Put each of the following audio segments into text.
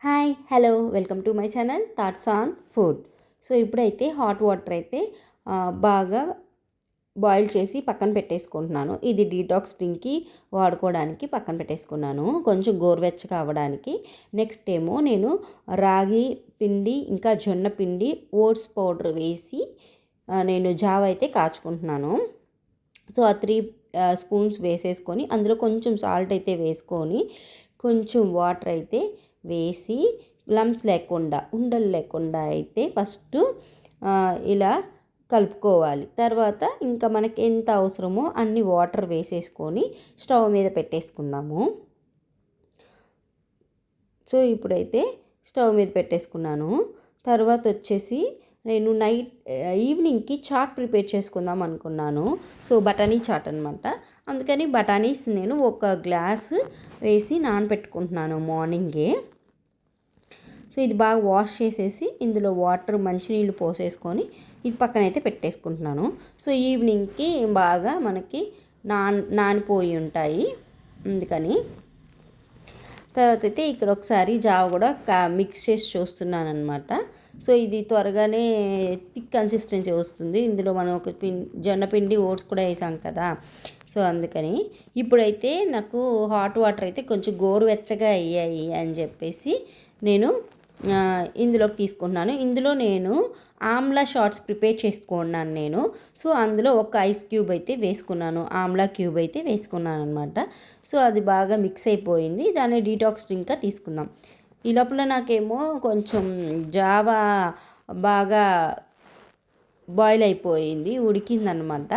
Hi hello welcome to my channel thoughts on food. So ఇప్పుడైతే hot water అయితే బాగా boil చేసి పక్కన పెట్టేసుకుంటున్నాను. ఇది డీటాక్స్ డ్రింక్కి వాడుకోవడానికి పక్కన పెట్టేసుకున్నాను, కొంచెం గోరువెచ్చగా అవ్వడానికి. నెక్స్ట్ ఏమో నేను రాగి పిండి ఇంకా జొన్న పిండి ఓట్స్ పౌడర్ వేసి నేను జావ అయితే కాచుకుంటున్నాను. సో ఆ 3 స్పూన్స్ వేసేసుకొని అందులో కొంచెం సాల్ట్ అయితే వేసుకొని కొంచెం వాటర్ అయితే వేసి లమ్స్ లేకుండా ఉండలు లేకుండా అయితే ఫస్ట్ ఇలా కలుపుకోవాలి. తర్వాత ఇంకా మనకి ఎంత అవసరమో అన్ని వాటర్ వేసేసుకొని స్టవ్ మీద పెట్టేసుకుందాము. సో ఇప్పుడైతే స్టవ్ మీద పెట్టేసుకున్నాను. తర్వాత వచ్చేసి నేను ఈవినింగ్కి చాట్ ప్రిపేర్ చేసుకుందాం అనుకున్నాను. సో బఠానీ చాట్ అనమాట. అందుకని బఠానీస్ నేను ఒక గ్లాస్ వేసి నానబెట్టుకుంటున్నాను మార్నింగే. సో ఇది బాగా వాష్ చేసేసి ఇందులో వాటర్ మంచినీళ్ళు పోసేసుకొని ఇది పక్కనైతే పెట్టేసుకుంటున్నాను. సో ఈవినింగ్కి బాగా మనకి నానిపోయి ఉంటాయి. అందుకని తర్వాత అయితే ఇక్కడ ఒకసారి జావ కూడా మిక్స్ చేసి చూస్తున్నాను అనమాట. సో ఇది త్వరగానే థిక్ కన్సిస్టెన్సీ వస్తుంది. ఇందులో మనం ఒక జొన్న పిండి ఓట్స్ కూడా వేసాం కదా. సో అందుకని ఇప్పుడైతే నాకు హాట్ వాటర్ అయితే కొంచెం గోరువెచ్చగా అయ్యాయి అని చెప్పేసి నేను ఇందులోకి తీసుకుంటున్నాను. ఇందులో నేను ఆమ్లా షార్ట్స్ ప్రిపేర్ చేసుకున్నాను నేను. సో అందులో ఒక ఐస్ క్యూబ్ అయితే వేసుకున్నాను, ఆమ్లా క్యూబ్ అయితే వేసుకున్నాను అనమాట. సో అది బాగా మిక్స్ అయిపోయింది. దాన్ని డీటాక్స్ డ్రింక్గా తీసుకుందాం. ఈ లోపల నాకేమో కొంచెం జావా బాగా బాయిల్ అయిపోయింది, ఉడికిందనమాట.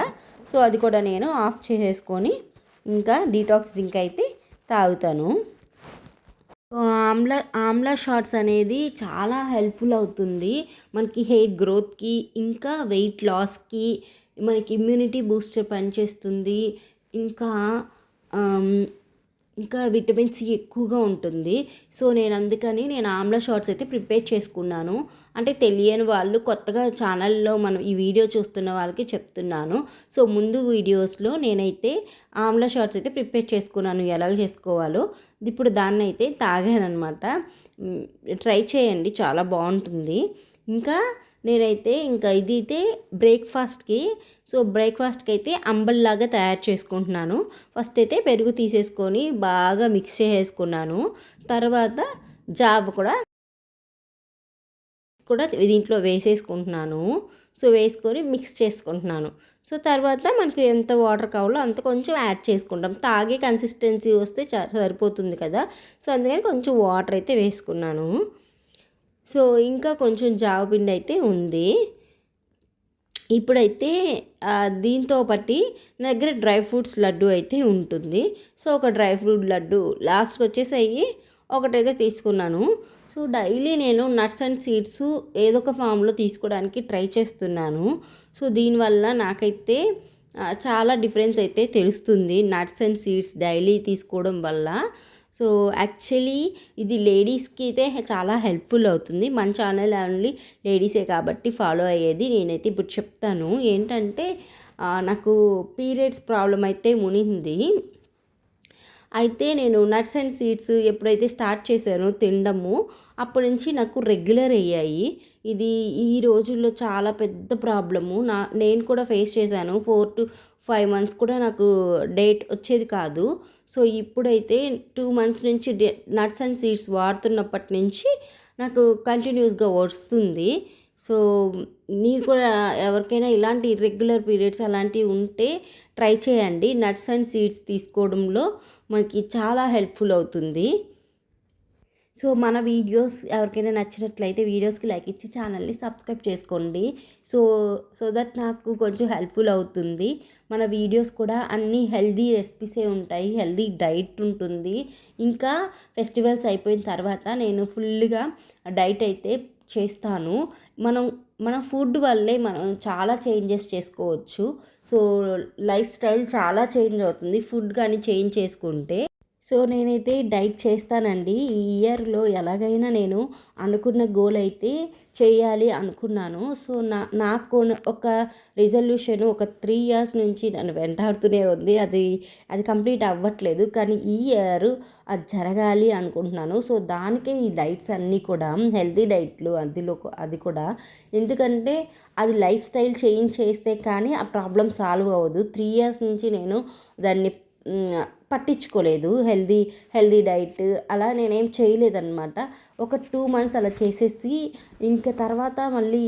సో అది కూడా నేను ఆఫ్ చేసేసుకొని ఇంకా డీటాక్స్ డ్రింక్ అయితే తాగుతాను. ఆమ్లా షార్ట్స్ అనేది చాలా హెల్ప్ఫుల్ అవుతుంది మనకి హెయిర్ గ్రోత్కి, ఇంకా వెయిట్ లాస్కి, మనకి ఇమ్యూనిటీ బూస్టర్ పనిచేస్తుంది. ఇంకా ఇంకా విటమిన్ సి ఎక్కువగా ఉంటుంది. సో అందుకని నేను ఆమ్లా షార్ట్స్ అయితే ప్రిపేర్ చేసుకున్నాను. అంటే తెలియని వాళ్ళు కొత్తగా ఛానల్లో మనం ఈ వీడియో చూస్తున్న వాళ్ళకి చెప్తున్నాను. సో ముందు వీడియోస్లో నేనైతే ఆమ్లా షార్ట్స్ అయితే ప్రిపేర్ చేసుకున్నాను ఎలా చేసుకోవాలో. ఇప్పుడు దాన్ని అయితే తాగానమాట. ట్రై చేయండి, చాలా బాగుంటుంది. ఇంకా నేనైతే ఇంకా ఇది అయితే బ్రేక్ఫాస్ట్కి అయితే అంబల్లాగా తయారు చేసుకుంటున్నాను. ఫస్ట్ అయితే పెరుగు తీసేసుకొని బాగా మిక్స్ చేసేసుకున్నాను. తర్వాత జావ కూడా దీంట్లో వేసేసుకుంటున్నాను. సో వేసుకొని మిక్స్ చేసుకుంటున్నాను. సో తర్వాత మనకి ఎంత వాటర్ కావాలో అంత కొంచెం యాడ్ చేసుకుంటాం. తాగే కన్సిస్టెన్సీ వస్తే సరిపోతుంది కదా. సో అందుకని కొంచెం వాటర్ అయితే వేసుకున్నాను. సో ఇంకా కొంచెం జావ పిండి అయితే ఉంది. ఇప్పుడైతే దీంతో పాటు నా దగ్గర డ్రై ఫ్రూట్స్ లడ్డు అయితే ఉంటుంది. సో ఒక డ్రై ఫ్రూట్ లడ్డు లాస్ట్కి వచ్చేసి ఒకటైతే తీసుకున్నాను. సో డైలీ నేను నట్స్ అండ్ సీడ్స్ ఏదో ఒక ఫామ్లో తీసుకోవడానికి ట్రై చేస్తున్నాను. సో దీనివల్ల నాకైతే చాలా డిఫరెన్స్ అయితే తెలుస్తుంది నట్స్ అండ్ సీడ్స్ డైలీ తీసుకోవడం వల్ల. సో యాక్చువల్లీ ఇది లేడీస్కి అయితే చాలా హెల్ప్ఫుల్ అవుతుంది. మన ఛానల్ ఓన్లీ లేడీసే కాబట్టి ఫాలో అయ్యేది. నేనైతే ఇప్పుడు చెప్తాను ఏంటంటే నాకు పీరియడ్స్ ప్రాబ్లం అయితే మునిగింది. అయితే నేను నట్స్ అండ్ సీడ్స్ ఎప్పుడైతే స్టార్ట్ చేశానో తినడము అప్పటి నుంచి నాకు రెగ్యులర్ అయ్యాయి. ఇది ఈ రోజుల్లో చాలా పెద్ద ప్రాబ్లము. నేను కూడా ఫేస్ చేశాను. 4 to 5 months కూడా నాకు డేట్ వచ్చేది కాదు. సో ఇప్పుడైతే 2 months నుంచి నట్స్ అండ్ సీడ్స్ వాడుతున్నప్పటి నుంచి నాకు కంటిన్యూస్గా వస్తుంది. సో మీరు కూడా ఎవరికైనా ఇలాంటి ఇర్రెగ్యులర్ పీరియడ్స్ అలాంటివి ఉంటే ట్రై చేయండి. నట్స్ అండ్ సీడ్స్ తీసుకోవడంలో మనకి చాలా హెల్ప్ఫుల్ అవుతుంది. సో మన వీడియోస్ ఎవరికైనా నచ్చినట్లయితే వీడియోస్కి లైక్ ఇచ్చి ఛానల్ని సబ్స్క్రైబ్ చేసుకోండి. సో దట్ నాకు కొంచెం హెల్ప్ఫుల్ అవుతుంది. మన వీడియోస్ కూడా అన్ని హెల్దీ రెసిపీసే ఉంటాయి, హెల్దీ డైట్ ఉంటుంది. ఇంకా ఫెస్టివల్స్ అయిపోయిన తర్వాత నేను ఫుల్గా డైట్ అయితే చేస్తాను. మన ఫుడ్ వల్లే మనం చాలా చేంజెస్ చేసుకోవచ్చు. సో లైఫ్ స్టైల్ చాలా చేంజ్ అవుతుంది ఫుడ్ కానీ చేంజ్ చేసుకుంటే. సో నేనైతే డైట్ చేస్తానండి. ఈ ఇయర్‌లో ఎలాగైనా నేను అనుకున్న గోల్ అయితే చేయాలి అనుకున్నాను. సో నాకు ఒక రిజల్యూషన్ ఒక 3 ఇయర్స్ నుంచి నన్ను వెంటాడుతూనే ఉంది. అది కంప్లీట్ అవ్వట్లేదు. కానీ ఈ ఇయర్ అది జరగాలి అనుకుంటున్నాను. సో దానికే ఈ డైట్స్ అన్నీ కూడా హెల్తీ డైట్‌లు అది కూడా. ఎందుకంటే అది లైఫ్ స్టైల్ చేంజ్ చేస్తే కానీ ఆ ప్రాబ్లమ్ సాల్వ్ అవ్వదు. 3 ఇయర్స్ నుంచి నేను దాన్ని పట్టించుకోలేదు. హెల్దీ డైట్ అలా నేనేం చేయలేదన్నమాట. ఒక 2 మంత్స్ అలా చేసేసి ఇంక తర్వాత మళ్ళీ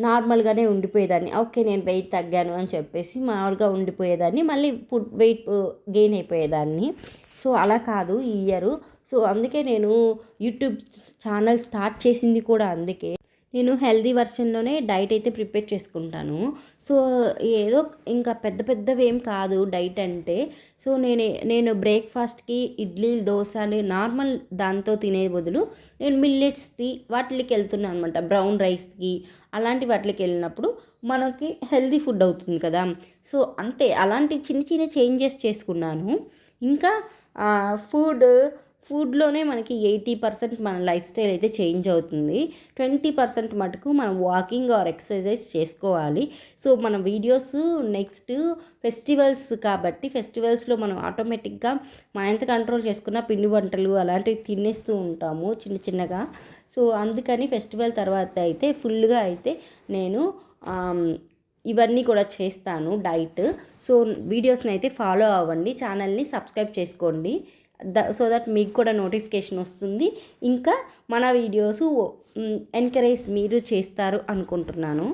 నార్మల్గానే ఉండిపోయేదాన్ని. ఓకే, నేను వెయిట్ తగ్గాను అని చెప్పేసి మామూలుగా ఉండిపోయేదాన్ని. మళ్ళీ వెయిట్ గెయిన్ అయిపోయేదాన్ని. సో అలా కాదు ఈ ఇయరు. సో అందుకే నేను యూట్యూబ్ ఛానల్ స్టార్ట్ చేసింది కూడా అందుకే. నేను హెల్దీ వర్షన్లోనే డైట్ అయితే ప్రిపేర్ చేసుకుంటాను. సో ఏదో ఇంకా పెద్ద పెద్దవి ఏం కాదు డైట్ అంటే. సో నేను బ్రేక్ఫాస్ట్కి ఇడ్లీ దోశని నార్మల్ దాంతో తినే బదులు నేను మిల్లెట్స్కి వాటికి వెళ్తున్నాను అనమాట. బ్రౌన్ రైస్కి అలాంటి వాటికి వెళ్ళినప్పుడు మనకి హెల్దీ ఫుడ్ అవుతుంది కదా. సో అంతే, అలాంటి చిన్న చిన్న చేంజెస్ చేసుకున్నాను. ఇంకా ఫుడ్లోనే మనకి 80% మన లైఫ్ స్టైల్ అయితే చేంజ్ అవుతుంది. 20% మటుకు మనం వాకింగ్ ఆర్ ఎక్సర్సైజ్ చేసుకోవాలి. సో మన వీడియోస్ నెక్స్ట్ ఫెస్టివల్స్ కాబట్టి ఫెస్టివల్స్లో మనం ఆటోమేటిక్గా మనం ఎంత కంట్రోల్ చేసుకున్న పిండి వంటలు అలాంటివి తినేస్తూ ఉంటాము చిన్న చిన్నగా. సో అందుకని ఫెస్టివల్ తర్వాత అయితే ఫుల్గా అయితే నేను ఇవన్నీ కూడా చేస్తాను డైట్. సో వీడియోస్ని అయితే ఫాలో అవ్వండి, ఛానల్ని సబ్స్క్రైబ్ చేసుకోండి. సో దట్ మీకు కూడా నోటిఫికేషన్ వస్తుంది. ఇంకా మన వీడియోస్ ఎంకరేజ్ మీరు చేస్తారు అనుకుంటున్నాను.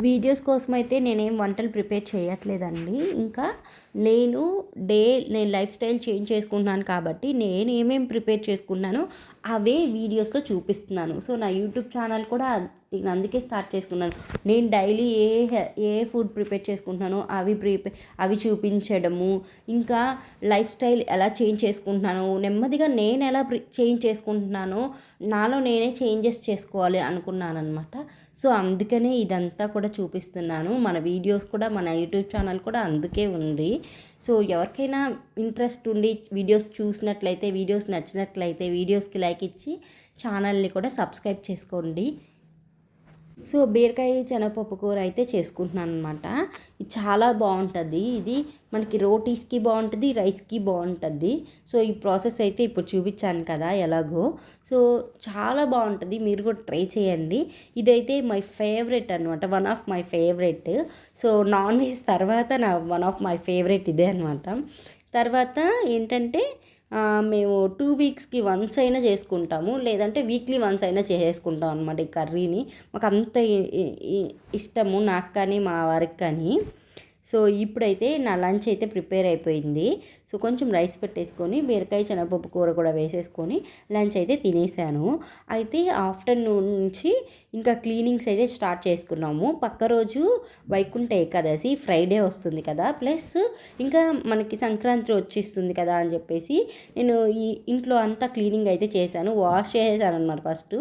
వీడియోస్ కోసం అయితే నేనేం వంటలు ప్రిపేర్ చేయట్లేదండి. ఇంకా నేను లైఫ్ స్టైల్ చేంజ్ చేసుకుంటున్నాను కాబట్టి నేను ఏమేమి ప్రిపేర్ చేసుకున్నానో అవే వీడియోస్లో చూపిస్తున్నాను. సో నా యూట్యూబ్ ఛానల్ కూడా నేను అందుకే స్టార్ట్ చేసుకున్నాను. నేను డైలీ ఏ ఫుడ్ ప్రిపేర్ చేసుకుంటున్నానో అవి చూపించడము, ఇంకా లైఫ్ స్టైల్ ఎలా చేంజ్ చేసుకుంటున్నాను, నెమ్మదిగా నేను ఎలా చేంజ్ చేసుకుంటున్నానో నాలో నేనే చేంజెస్ చేసుకోవాలి అనుకున్నాను అనమాట. సో అందుకనే ఇదంతా కూడా చూపిస్తున్నాను. మన వీడియోస్ కూడా మన యూట్యూబ్ ఛానల్ కూడా అందుకే ఉంది. సో ఎవరికైనా ఇంట్రెస్ట్ ఉండి వీడియోస్ చూసినట్లయితే, వీడియోస్ నచ్చినట్లయితే వీడియోస్కి లైక్ ఇచ్చి ఛానల్ని కూడా సబ్స్క్రైబ్ చేసుకోండి. సో బీరకాయ శనగపప్పు కూర అయితే చేసుకుంటున్నాను అనమాట. ఇది చాలా బాగుంటుంది. ఇది మనకి రోటీస్కి బాగుంటుంది, రైస్కి బాగుంటుంది. సో ఈ ప్రాసెస్ అయితే ఇప్పుడు చూపించాను కదా ఎలాగో. సో చాలా బాగుంటుంది, మీరు కూడా ట్రై చేయండి. ఇదైతే మై ఫేవరెట్ అనమాట, one of my favourite. So non veg తర్వాత వన్ ఆఫ్ మై ఫేవరెట్ ఇదే అనమాట. తర్వాత ఏంటంటే మేము 2 వీక్స్కి వన్స్ అయినా చేసుకుంటాము, లేదంటే వీక్లీ వన్స్ అయినా చేసుకుంటాం అనమాట ఈ కర్రీని. మాకు అంత ఇష్టము, నాకు కానీ మా వారికి కానీ. సో ఇప్పుడైతే నా లంచ్ అయితే ప్రిపేర్ అయిపోయింది. సో కొంచెం రైస్ పెట్టేసుకొని బీరకాయ శనగపప్పు కూర కూడా వేసేసుకొని లంచ్ అయితే తినేసాను. అయితే ఆఫ్టర్నూన్ నుంచి ఇంకా క్లీనింగ్స్ అయితే స్టార్ట్ చేసుకున్నాము. పక్క రోజు వైకుంఠ ఏకాదశి ఫ్రైడే వస్తుంది కదా, ప్లస్ ఇంకా మనకి సంక్రాంతి వచ్చేస్తుంది కదా అని చెప్పేసి నేను ఈ ఇంట్లో అంతా క్లీనింగ్ అయితే చేశాను. వాష్ చేసేసాను అనమాట. ఫస్ట్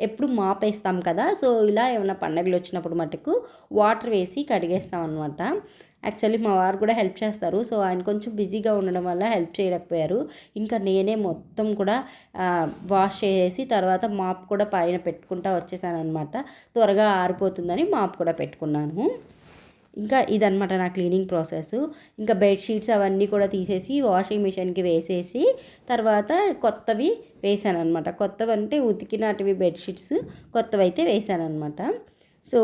ఎప్పుడు మాపేస్తాం కదా, సో ఇలా ఏమైనా పండగలు వచ్చినప్పుడు మటుకు వాటర్ వేసి కడిగేస్తాం అనమాట. యాక్చువల్లీ మా వారు కూడా హెల్ప్ చేస్తారు. సో ఆయన కొంచెం బిజీగా ఉండడం వల్ల హెల్ప్ చేయలేకపోయారు. ఇంకా నేనే మొత్తం కూడా వాష్ చేసేసి తర్వాత మాప్ కూడా పైన పెట్టుకుంటా వచ్చేసాను అనమాట. త్వరగా ఆరిపోతుందని మాప్ కూడా పెట్టుకున్నాను. ఇంకా ఇదనమాట నా క్లీనింగ్ ప్రాసెస్. ఇంకా బెడ్షీట్స్ అవన్నీ కూడా తీసేసి వాషింగ్ మిషన్కి వేసేసి తర్వాత కొత్తవి వేసాను అనమాట. కొత్తవి అంటే ఉతికినటివి బెడ్షీట్స్ కొత్తవి అయితే వేసాను అనమాట. సో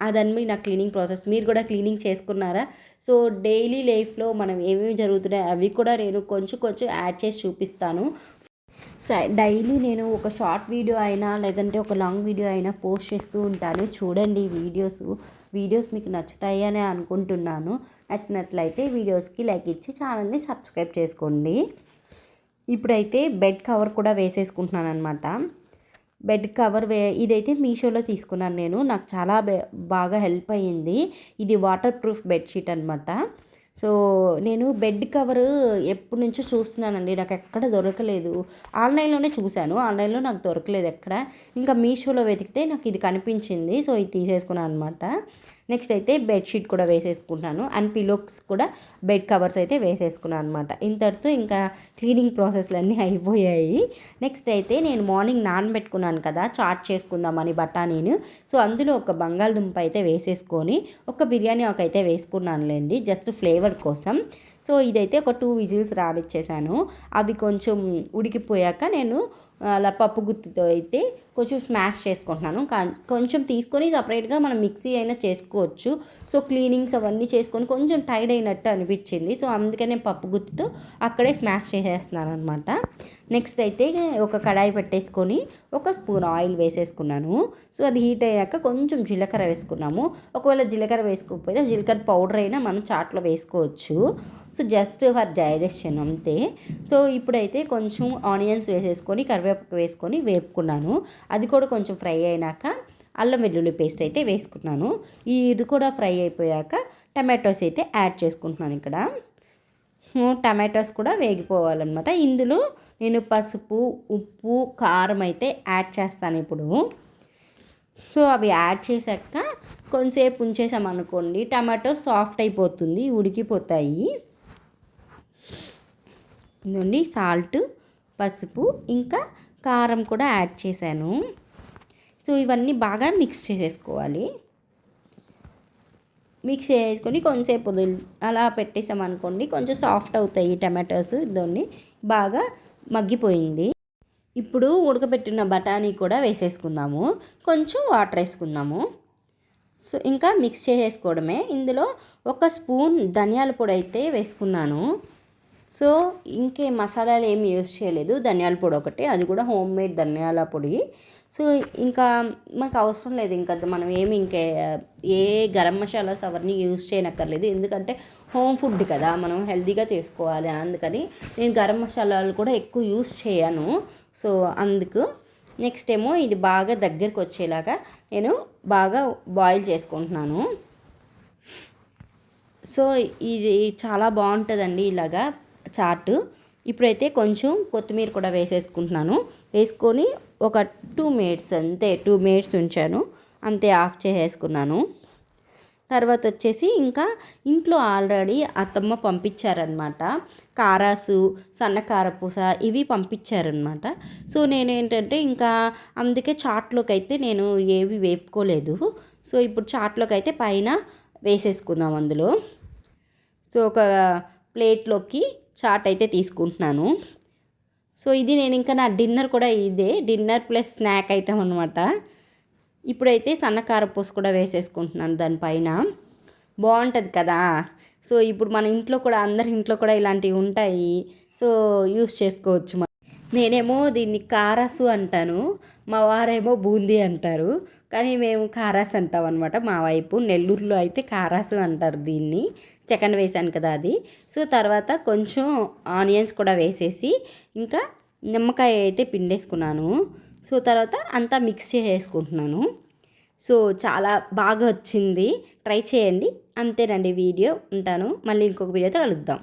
అదన్నీ నా క్లీనింగ్ ప్రాసెస్. మీరు కూడా క్లీనింగ్ చేసుకున్నారా? సో డైలీ లైఫ్లో మనం ఏమేమి జరుగుతున్నాయో అవి కూడా నేను కొంచెం యాడ్ చేసి చూపిస్తాను. డైలీ నేను ఒక షార్ట్ వీడియో అయినా లేదంటే ఒక లాంగ్ వీడియో అయినా పోస్ట్ చేస్తూ ఉంటాను. చూడండి వీడియోస్ మీకు నచ్చుతాయి అని అనుకుంటున్నాను. నచ్చినట్లయితే వీడియోస్కి లైక్ ఇచ్చి ఛానల్ని సబ్స్క్రైబ్ చేసుకోండి. ఇప్పుడైతే బెడ్ కవర్ కూడా వేసేసుకుంటున్నాను అనమాట. బెడ్ కవర్ ఇదైతే మీషోలో తీసుకున్నాను నేను. నాకు చాలా బాగా హెల్ప్ అయ్యింది. ఇది వాటర్ ప్రూఫ్ బెడ్షీట్ అనమాట. సో నేను బెడ్ కవర్ ఎప్పటి నుంచో చూస్తున్నానండి, నాకు ఎక్కడ దొరకలేదు. ఆన్లైన్లోనే చూశాను, ఆన్లైన్లో నాకు దొరకలేదు ఎక్కడ. ఇంకా మీషోలో వెతికితే నాకు ఇది కనిపించింది. సో ఇది తీసేసుకున్నాను అనమాట. నెక్స్ట్ అయితే బెడ్షీట్ కూడా వేసేసుకుంటాను అండ్ పిలోస్ కూడా బెడ్ కవర్స్ అయితే వేసేసుకున్నాను అనమాట. ఇంతటితో ఇంకా క్లీనింగ్ ప్రాసెస్లు అయిపోయాయి. నెక్స్ట్ అయితే నేను మార్నింగ్ నానబెట్టుకున్నాను కదా చాట్ చేసుకుందామని బఠానీని. సో అందులో ఒక బంగాళదుంప అయితే వేసేసుకొని ఒక బిర్యానీ ఆకు అయితే వేసుకున్నానులేండి జస్ట్ ఫ్లేవర్ కోసం. సో ఇదైతే ఒక 2 విజిల్స్ రానిచ్చేసాను. అవి కొంచెం ఉడికిపోయాక నేను అలా పప్పు గుత్తితో అయితే కొంచెం స్మాష్ చేసుకుంటున్నాను. కొంచెం తీసుకొని సపరేట్గా మనం మిక్సీ అయినా చేసుకోవచ్చు. సో క్లీనింగ్స్ అవన్నీ చేసుకొని కొంచెం టైడ్ అయినట్టు అనిపించింది. సో అందుకనే పప్పు గుత్తితో అక్కడే స్మాష్ చేసేస్తున్నాను అనమాట. నెక్స్ట్ అయితే ఒక కడాయి పెట్టేసుకొని ఒక స్పూన్ ఆయిల్ వేసేసుకున్నాను. సో అది హీట్ అయ్యాక కొంచెం జీలకర్ర వేసుకున్నాము. ఒకవేళ జీలకర్ర వేసుకోకపోతే జీలకర్ర పౌడర్ అయినా మనం చాట్లో వేసుకోవచ్చు. సో జస్ట్ ఫర్ డైజెషన్ అంతే. సో ఇప్పుడైతే కొంచెం ఆనియన్స్ వేసేసుకొని కరివేపాకు వేసుకొని వేపుకున్నాను. అది కూడా కొంచెం ఫ్రై అయినాక అల్లం వెల్లుల్లి పేస్ట్ అయితే వేసుకున్నాను. ఇది కూడా ఫ్రై అయిపోయాక టమాటోస్ అయితే యాడ్ చేసుకుంటున్నాను. ఇక్కడ టమాటోస్ కూడా వేగిపోవాలన్నమాట. ఇందులో నేను పసుపు, ఉప్పు, కారం అయితే యాడ్ చేస్తాను ఇప్పుడు. సో అవి యాడ్ చేశాక కొంచెంసేపు ఉంచేసామనుకోండి టమాటోస్ సాఫ్ట్ అయిపోతుంది, ఉడికిపోతాయి. ఇదండి సాల్ట్, పసుపు ఇంకా కారం కూడా యాడ్ చేశాను. సో ఇవన్నీ బాగా మిక్స్ చేసేసుకోవాలి. మిక్స్ చేసుకొని కొంచెంసేపు అలా పెట్టేసామనుకోండి కొంచెం సాఫ్ట్ అవుతాయి టమాటోస్. ఇదండి బాగా మగ్గిపోయింది. ఇప్పుడు ఉడకబెట్టిన బఠానీ కూడా వేసేసుకుందాము. కొంచెం వాటర్ వేసుకుందాము. సో ఇంకా మిక్స్ చేసేసుకోవడమే. ఇందులో ఒక స్పూన్ ధనియాల పొడి అయితే వేసుకున్నాను. సో ఇంకే మసాలాలు ఏమి యూజ్ చేయలేదు, ధనియాల పొడి ఒకటి, అది కూడా హోమ్ మేడ్ ధనియాల పొడి. సో ఇంకా మనకు అవసరం లేదు, ఇంకా మనం ఏమి ఏ గరం మసాలాస్ అవన్నీ యూజ్ చేయనక్కర్లేదు. ఎందుకంటే హోమ్ ఫుడ్ కదా, మనం హెల్తీగా తీసుకోవాలి. అందుకని నేను గరం మసాలాలు కూడా ఎక్కువ యూజ్ చేయను. సో అందుకు నెక్స్ట్ ఏమో ఇది బాగా దగ్గరికి వచ్చేలాగా నేను బాగా బాయిల్ చేసుకుంటున్నాను. సో ఇది చాలా బాగుంటుందండి ఇలాగా చాట్. ఇప్పుడైతే కొంచెం కొత్తిమీర కూడా వేసేసుకుంటున్నాను. వేసుకొని ఒక 2 మినిట్స్ అంతే, 2 మినిట్స్ ఉంచాను అంతే, ఆఫ్ చేసేసుకున్నాను. తర్వాత వచ్చేసి ఇంకా ఇంట్లో ఆల్రెడీ అత్తమ్మ పంపించారనమాట కారాసు, సన్నకారపూస ఇవి పంపించారనమాట. సో నేనేంటంటే ఇంకా అందుకే చాట్లోకి అయితే నేను ఏవి వేపుకోలేదు. సో ఇప్పుడు చాట్లోకి అయితే పైన వేసేసుకుందాం అందులో. సో ఒక ప్లేట్లోకి చాట్ అయితే తీసుకుంటున్నాను. సో ఇది నేను ఇంకా నా డిన్నర్ కూడా ఇదే, డిన్నర్ ప్లస్ స్నాక్ ఐటమ్ అనమాట. ఇప్పుడైతే సన్నకారపూస కూడా వేసేసుకుంటున్నాను దానిపైన. బాగుంటుంది కదా. సో ఇప్పుడు మన ఇంట్లో కూడా అందరి ఇంట్లో కూడా ఇలాంటివి ఉంటాయి. సో యూస్ చేసుకోవచ్చు. నేనేమో దీన్ని కారాసు అంటాను, మా వారేమో బూందీ అంటారు. కానీ మేము కారాస్ అంటాం అనమాట. మా వైపు నెల్లూరులో అయితే కారాసు అంటారు దీన్ని. సెకండ్ వేసాను కదా అది. సో తర్వాత కొంచెం ఆనియన్స్ కూడా వేసేసి ఇంకా నిమ్మకాయ అయితే పిండేసుకున్నాను. సో తర్వాత అంతా మిక్స్ చేసేసుకుంటున్నాను. సో చాలా బాగా వచ్చింది, ట్రై చేయండి. అంతేనండి వీడియో. ఉంటాను, మళ్ళీ ఇంకొక వీడియోతో కలుద్దాం.